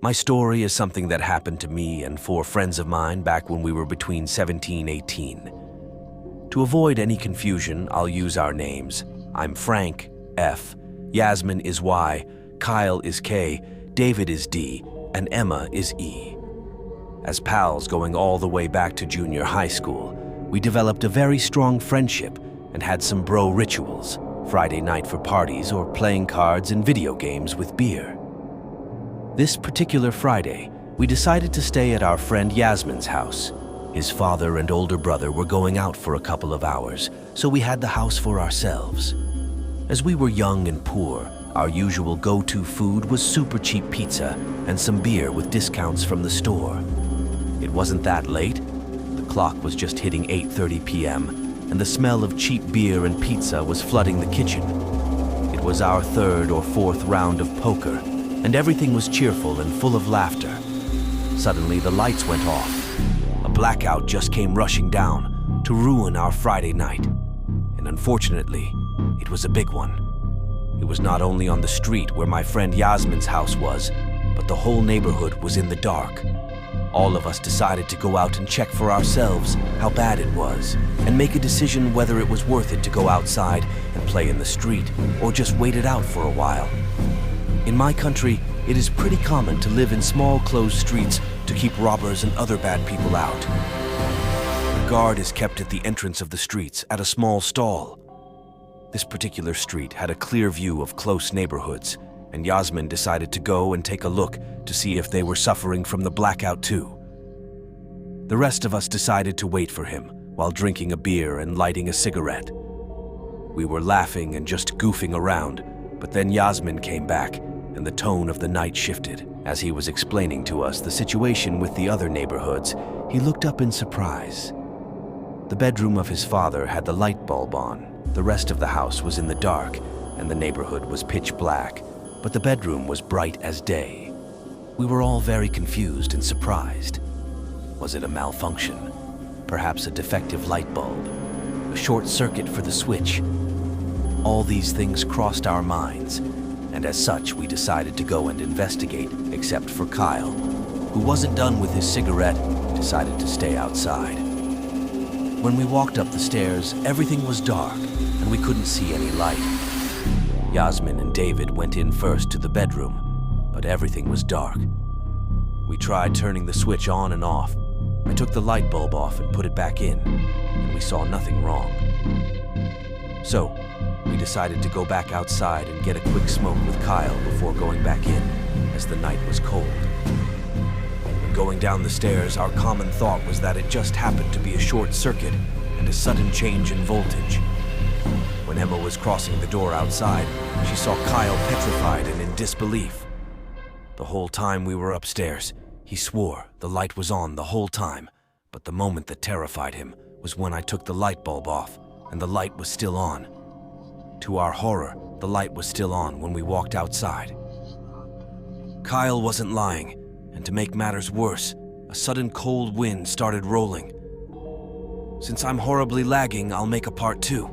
My story is something that happened to me and 4 friends of mine back when we were between 17 and 18. To avoid any confusion, I'll use our names. I'm Frank, F, Yasmine is Y, Kyle is K, David is D, and Emma is E. As pals going all the way back to junior high school, we developed a very strong friendship and had some bro rituals, Friday night for parties or playing cards and video games with beer. This particular Friday, we decided to stay at our friend Yasmine's house. His father and older brother were going out for a couple of hours, so we had the house for ourselves. As we were young and poor, our usual go-to food was super cheap pizza and some beer with discounts from the store. It wasn't that late. The clock was just hitting 8:30 p.m., and the smell of cheap beer and pizza was flooding the kitchen. It was our 3rd or 4th round of poker, and everything was cheerful and full of laughter. Suddenly, the lights went off. A blackout just came rushing down to ruin our Friday night. And unfortunately, it was a big one. It was not only on the street where my friend Yasmine's house was, but the whole neighborhood was in the dark. All of us decided to go out and check for ourselves how bad it was, and make a decision whether it was worth it to go outside and play in the street, or just wait it out for a while. In my country, it is pretty common to live in small closed streets to keep robbers and other bad people out. A guard is kept at the entrance of the streets at a small stall. This particular street had a clear view of close neighborhoods, and Yasmine decided to go and take a look to see if they were suffering from the blackout too. The rest of us decided to wait for him while drinking a beer and lighting a cigarette. We were laughing and just goofing around, but then Yasmine came back and the tone of the night shifted. As he was explaining to us the situation with the other neighborhoods, he looked up in surprise. The bedroom of his father had the light bulb on. The rest of the house was in the dark, and the neighborhood was pitch black, but the bedroom was bright as day. We were all very confused and surprised. Was it a malfunction? Perhaps a defective light bulb? A short circuit for the switch? All these things crossed our minds, and as such, we decided to go and investigate, except for Kyle, who wasn't done with his cigarette, decided to stay outside. When we walked up the stairs, everything was dark, and we couldn't see any light. Yasmine and David went in first to the bedroom, but everything was dark. We tried turning the switch on and off. I took the light bulb off and put it back in, and we saw nothing wrong. So, we decided to go back outside and get a quick smoke with Kyle before going back in, as the night was cold. When going down the stairs, our common thought was that it just happened to be a short circuit and a sudden change in voltage. When Emma was crossing the door outside, she saw Kyle petrified and in disbelief. The whole time we were upstairs, he swore the light was on the whole time, but the moment that terrified him was when I took the light bulb off and the light was still on. To our horror, the light was still on when we walked outside. Kyle wasn't lying, and to make matters worse, a sudden cold wind started rolling. Since I'm horribly lagging, I'll make a part 2.